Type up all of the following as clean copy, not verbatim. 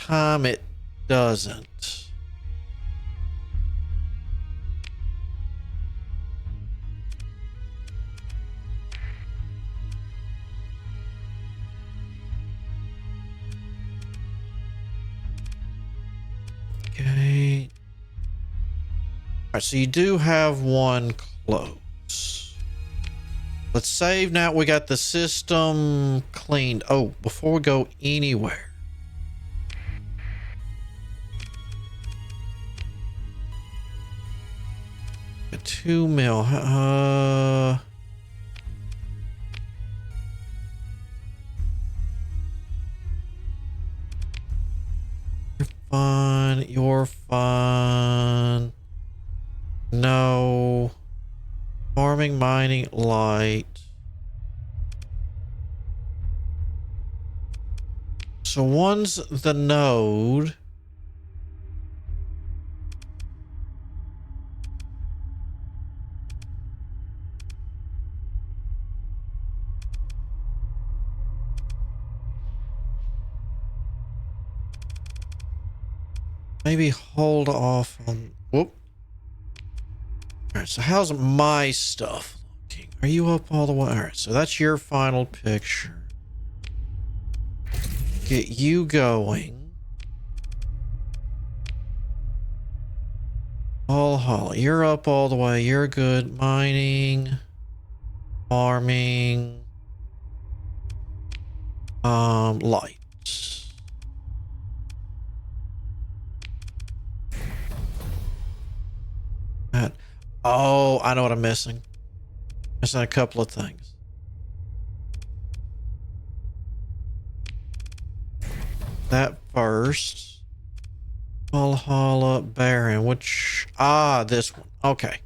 time it doesn't. Okay. All right, so you do have one close. Let's save now. We got the system cleaned. Oh, before we go anywhere. A 2 mil. You're fine. You're fine. No. Farming, mining, light. So one's the node. Maybe hold off on... Whoop. Alright, so how's my stuff looking? Are you up all the way? Alright, so that's your final picture. Get you going. Hollow. You're up all the way. You're good. Mining. Farming. Lights. Oh, I know what I'm missing. Missing a couple of things. That first. Valhalla Baron, which... Ah, this one. Okay.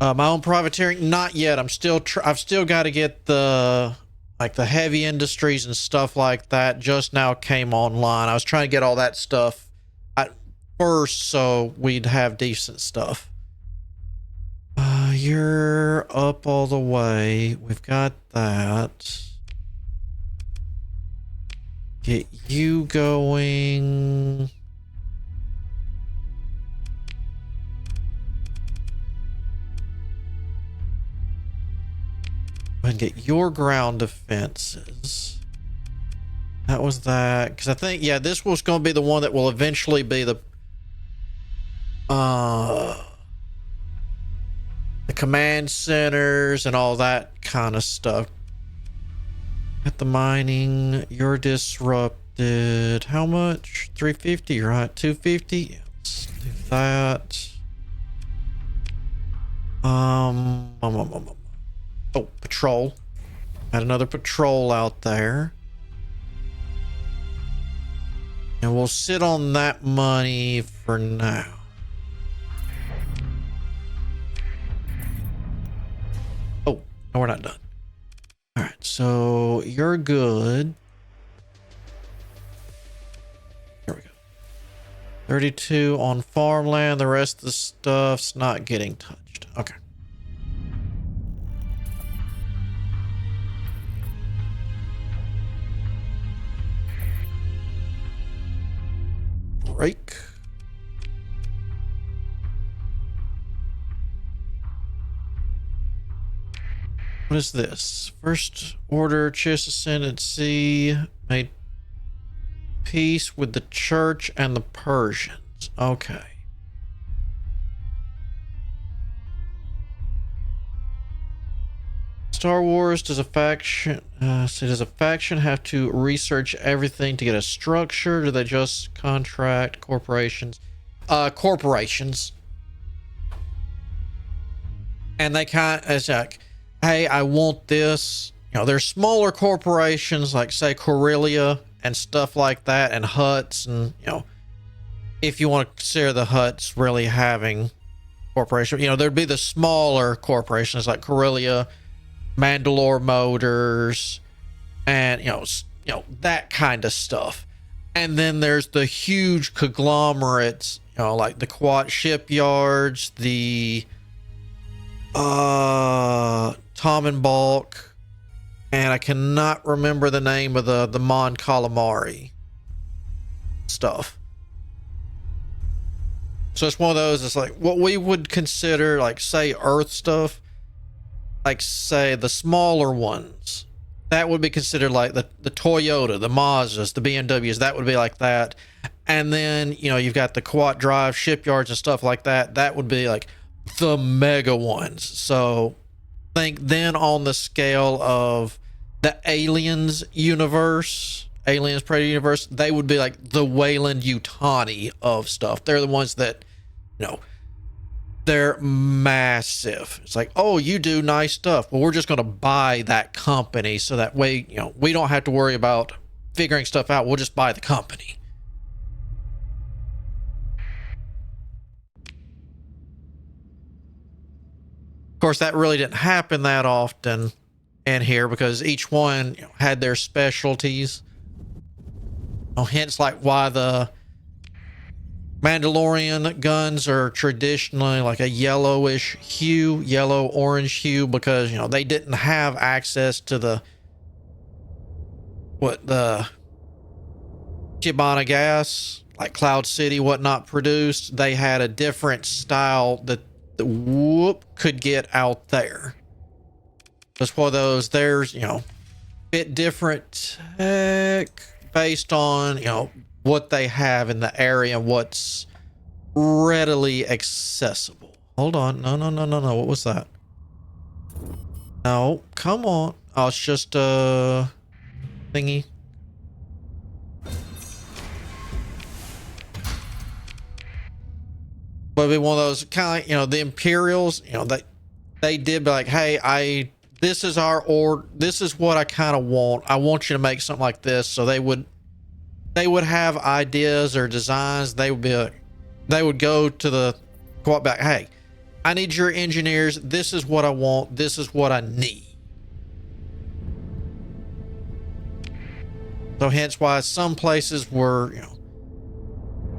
My own privateering? Not yet. I've still got to get the... Like the heavy industries and stuff like that just now came online. I was trying to get all that stuff first so we'd have decent stuff. You're up all the way. We've got that. Get you going. And get your ground defenses. That was that. Because I think, yeah, this was going to be the one that will eventually be the command centers and all that kind of stuff. At the mining, you're disrupted. How much? 350, right? 250? Yeah, let's do that. Oh, patrol. Had another patrol out there. And we'll sit on that money for now. Oh, no, we're not done. All right, so you're good. There we go. 32 on farmland. The rest of the stuff's not getting touched. Okay. Break. What is this? First Order Chess Ascendancy made peace with the Church and the Persians. Okay. Star Wars, does a faction have to research everything to get a structure? Do they just contract corporations? Corporations. And they it's like, hey, I want this. You know, there's smaller corporations like, say, Corellia and stuff like that, and Huts, and, you know, if you want to consider the Huts really having corporation, you know, there'd be the smaller corporations like Corellia, Mandalore Motors, and you know that kind of stuff. And then there's the huge conglomerates, you know, like the Quat shipyards, the Tom and Balk, And I cannot remember the name of the Mon Calamari stuff. So it's one of those, it's like what we would consider, like, say, Earth stuff, like, say, the smaller ones. That would be considered like the Toyota, the Mazdas, the BMWs. That would be like that. And then, you know, you've got the quad drive shipyards and stuff like that. That would be like the mega ones. So think then on the scale of the Aliens universe, Aliens Predator universe, they would be like the Wayland Yutani of stuff. They're the ones that, you know, they're massive. It's like, oh, you do nice stuff. Well, we're just going to buy that company so that way, you know, we don't have to worry about figuring stuff out. We'll just buy the company. Of course, that really didn't happen that often in here because each one, you know, had their specialties. Oh, hence like why the Mandalorian guns are traditionally like a yellowish hue, yellow-orange hue, because, you know, they didn't have access to the Chibana gas, like Cloud City, whatnot produced. They had a different style that the whoop could get out there. Just for those, there's, you know, bit different tech based on, you know, what they have in the area and what's readily accessible. Hold on. No. What was that? No, come on. Oh, it's just a thingy. But it'd be one of those kind of, you know, the Imperials, you know, they did be like, hey, this is our order. This is what I kind of want. I want you to make something like this. So they would have ideas or designs. They would be like, they would go to the quote back, hey, I need your engineers. This is what I want. This is what I need. So hence why some places were, you know,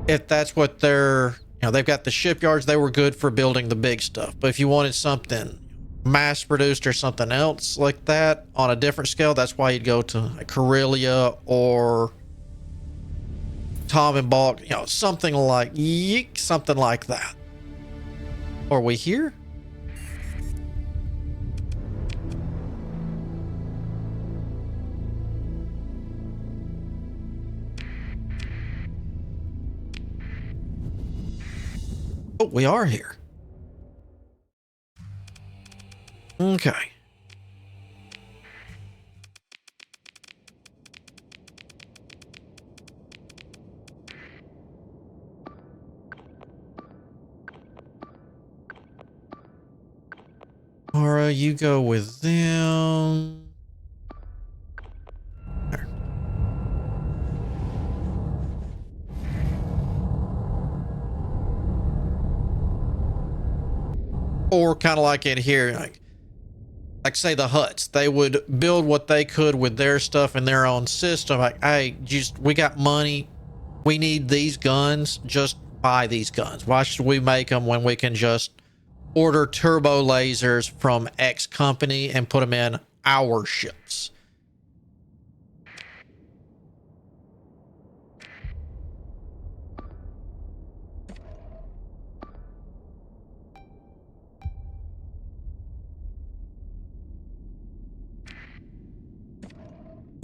if that's what they're, you know, they've got the shipyards, they were good for building the big stuff. But if you wanted something mass produced or something else like that on a different scale, that's why you'd go to like Corellia or Tom and Balk, you know, something like that. Are we here? Oh, we are here. Okay. Laura, you go with them. There. Or kind of like in here, like say the Huts, they would build what they could with their stuff in their own system. Like, hey, we got money. We need these guns. Just buy these guns. Why should we make them when we can just order turbo lasers from X company and put them in our ships?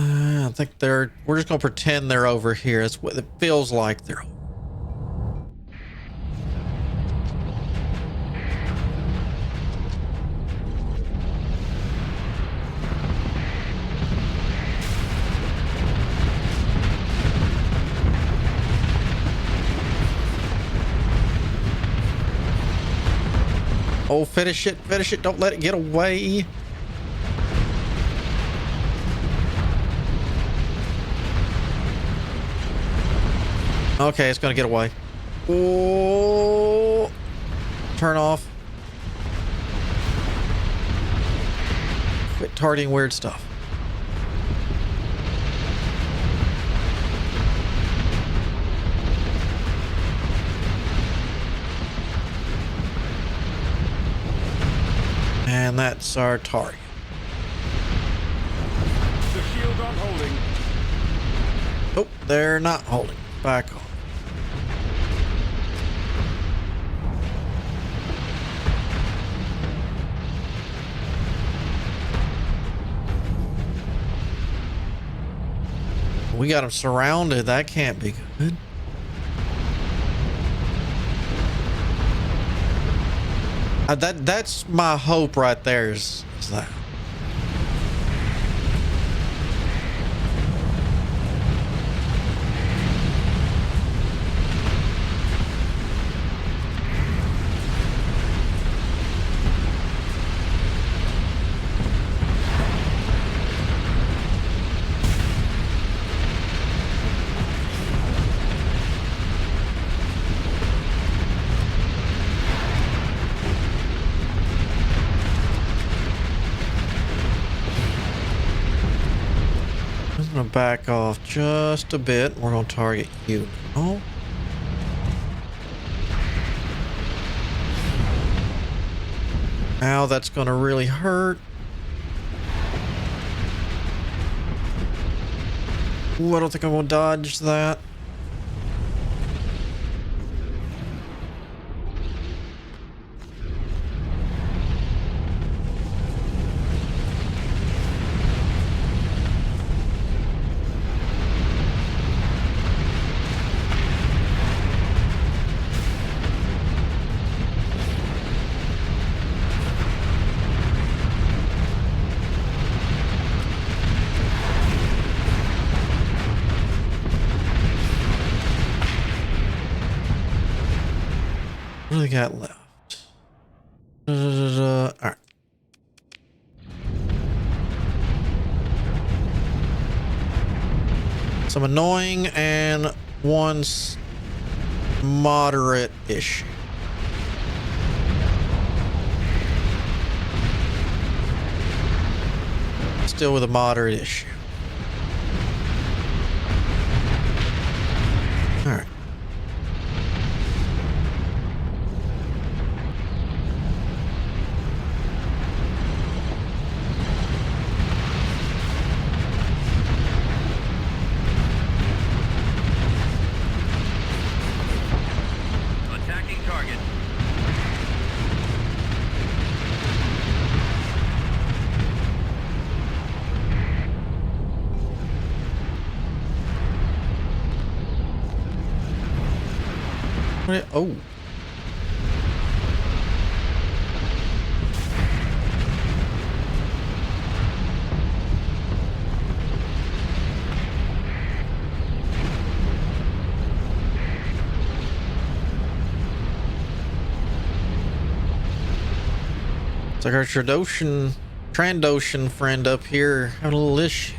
I think we're just gonna pretend they're over here. That's what it feels like. They're oh, finish it, don't let it get away. Okay, it's gonna get away. Oh, turn off. Quit targeting weird stuff. And that's our target. Oh, they're not holding. Back off. We got them surrounded. That can't be good. That's my hope right there is that. Back off just a bit. We're going to target you now. Now that's going to really hurt. Ooh, I don't think I'm going to dodge that. What do they got left? All right. Some annoying and one's moderate issue. Still with a moderate issue. All right. Oh. It's like our Trandoshan friend up here having a little issue.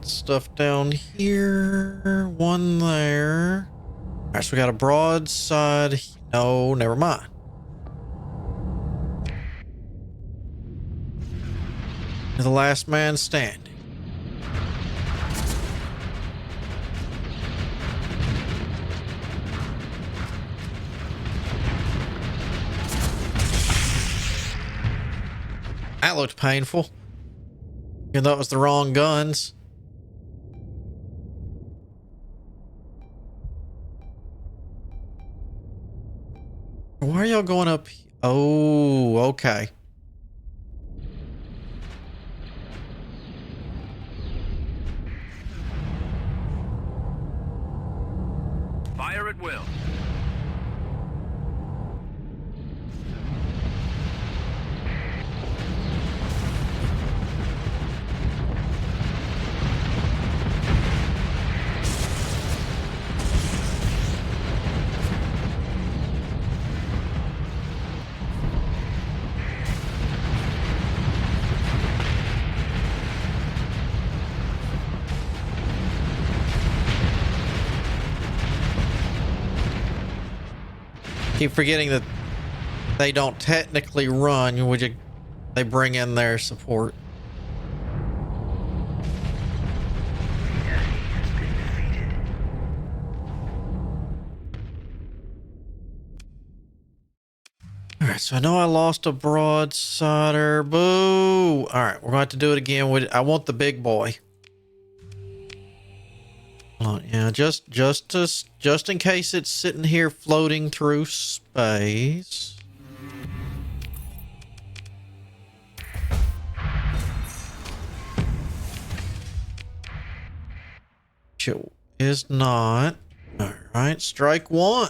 Stuff down here, one there. All right, so we got a broadside. No, never mind. The last man standing. That looked painful. Even though it was the wrong guns. Why are y'all going up? Oh, okay. Fire at will. Keep forgetting that they don't technically run. They bring in their support. All right, so I know I lost a broadsider. Boo! All right, we're going to have to do it again. I want the big boy. Yeah, just in case it's sitting here floating through space. It is not. All right, strike one.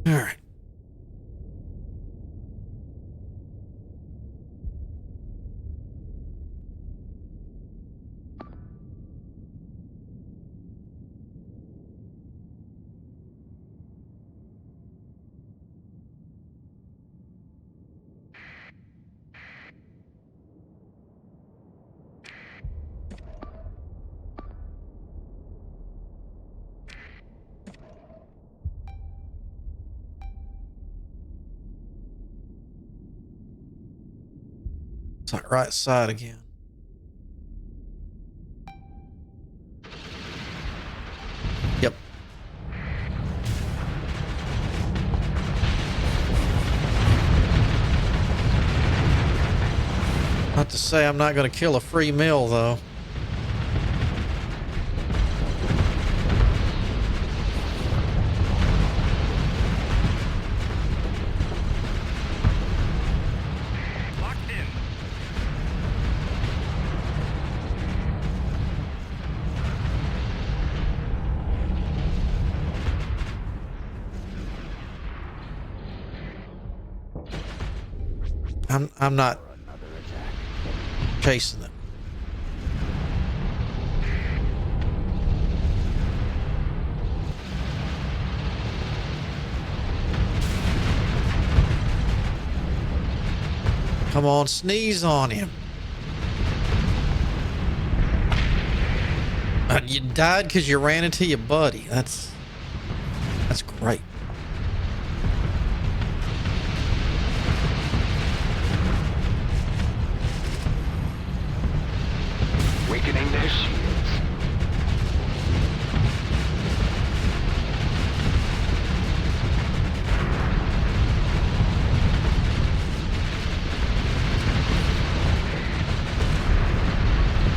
All right. It's like right side again. Yep. Not to say I'm not going to kill a free meal, though. Locked in. I'm not chasing them. Come on, sneeze on him. You died because you ran into your buddy. That's great. Weakening their shields.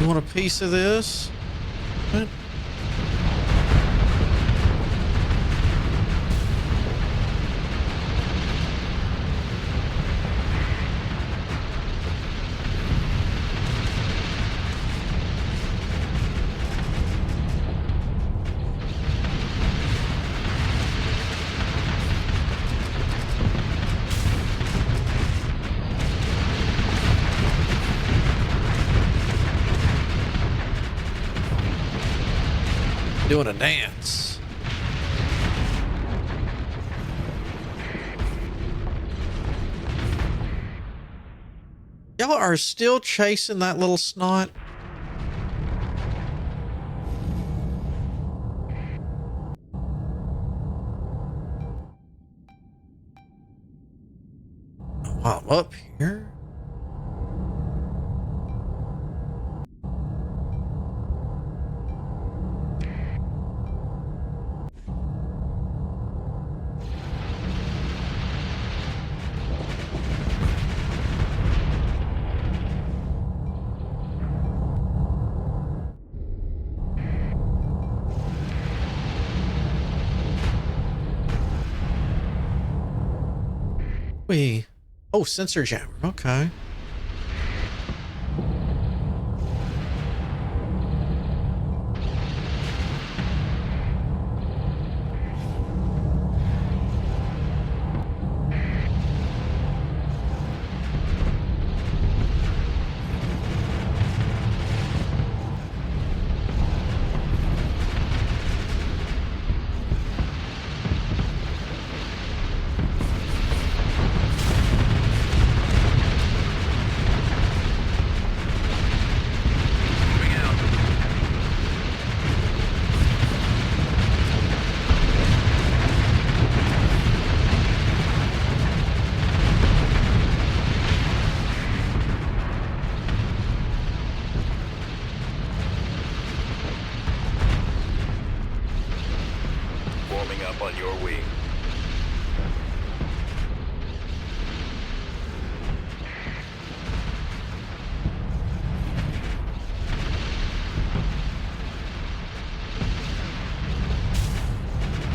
You want a piece of this? What? Doing a dance. Y'all are still chasing that little snot? While I'm up here. Oh, sensor jammer. Okay. Moving out. Warming up on your wing.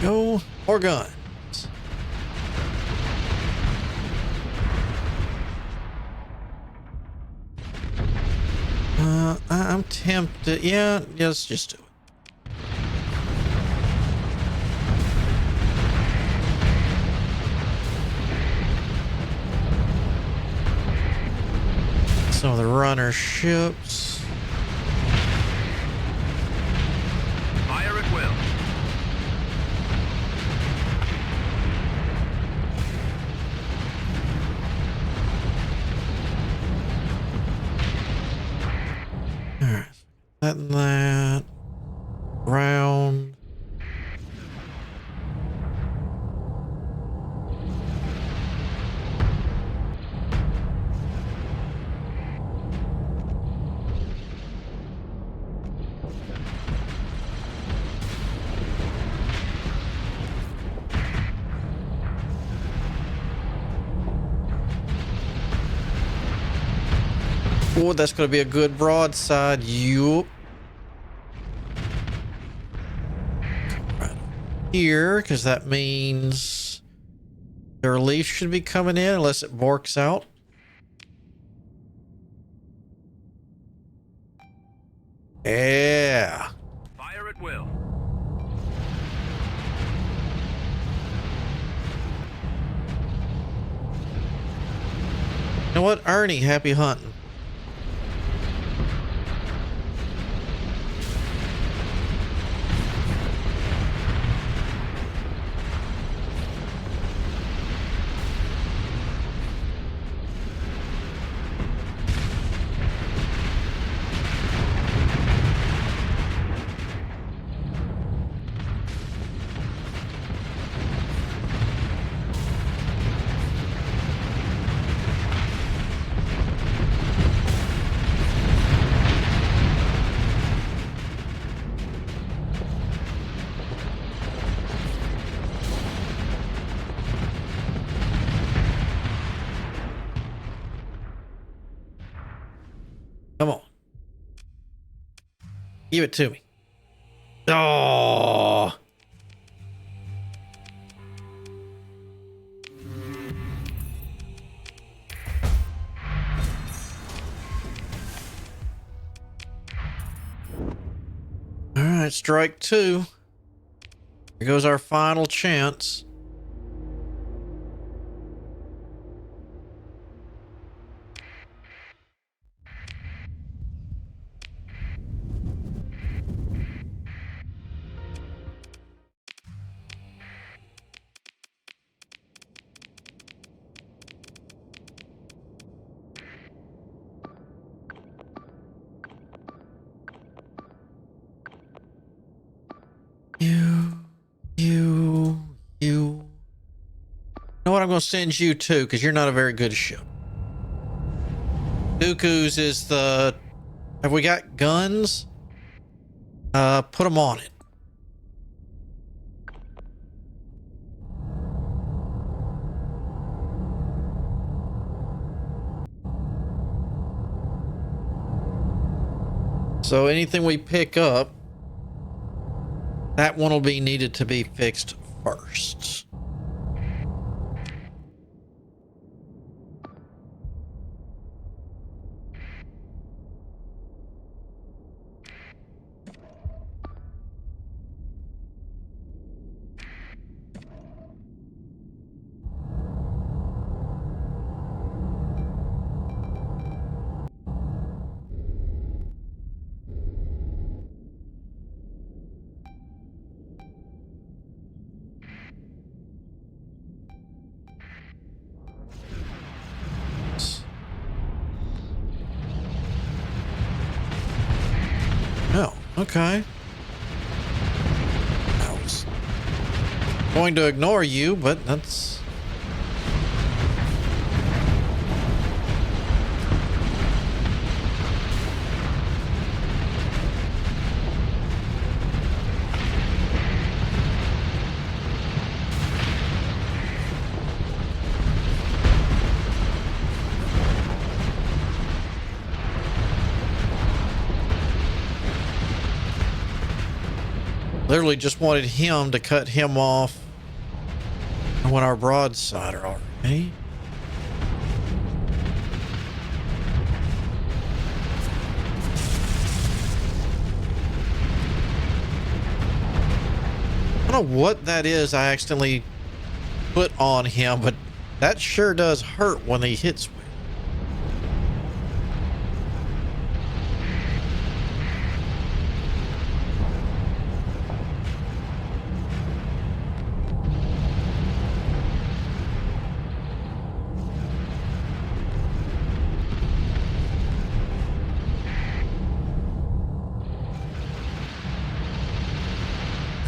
Go or guns. I'm tempted. Yeah, let's just do it. Some of the runner ships. Fire at will. Alright. That. Round. Oh, that's going to be a good broadside. Yup. Right here, because that means the relief should be coming in unless it borks out. Yeah. Fire at will. You know what, Ernie? Happy hunting. Come on. Give it to me. Oh. All right, strike two. Here goes our final chance. You know what? I'm going to send you to because you're not a very good ship. Dooku's is the... Have we got guns? Put them on it. So anything we pick up, that one will be needed to be fixed first. Oh, okay. I was going to ignore you, but that's... Literally just wanted him to cut him off when our broadside are already. I don't know what that is I accidentally put on him, but that sure does hurt when he hits me.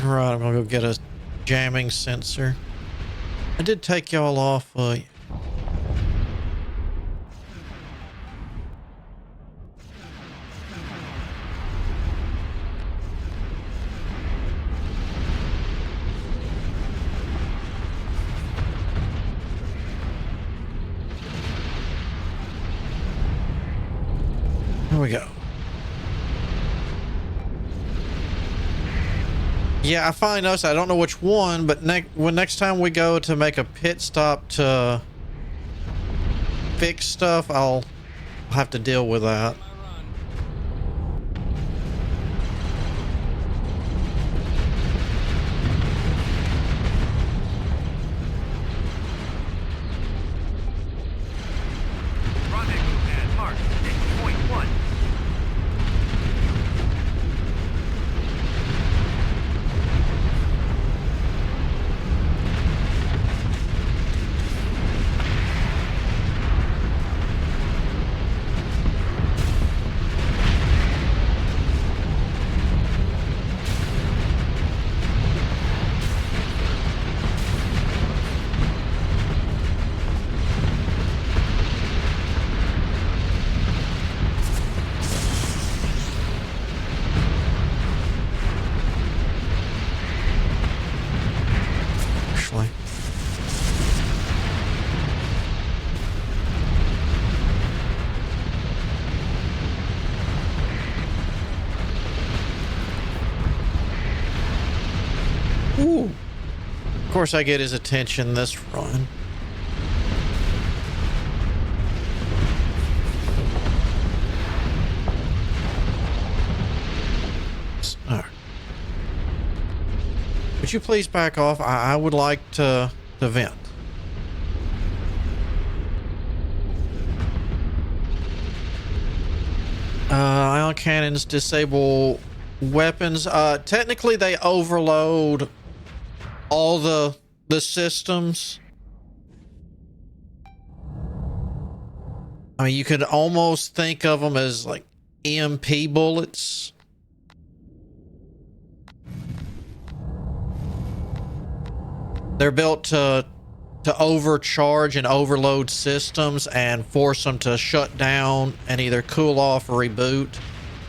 Right, I'm gonna go get a jamming sensor. I did take y'all off. Here we go. Yeah, I finally noticed. I don't know which one, but next time we go to make a pit stop to fix stuff, I'll have to deal with that. Rendezvous pad marked at point 1. Ooh. Of course, I get his attention this run. All right. Would you please back off? I would like to vent. Ion cannons disable weapons. Technically, they overload all the systems. I mean, you could almost think of them as like EMP bullets. They're built to overcharge and overload systems and force them to shut down and either cool off or reboot.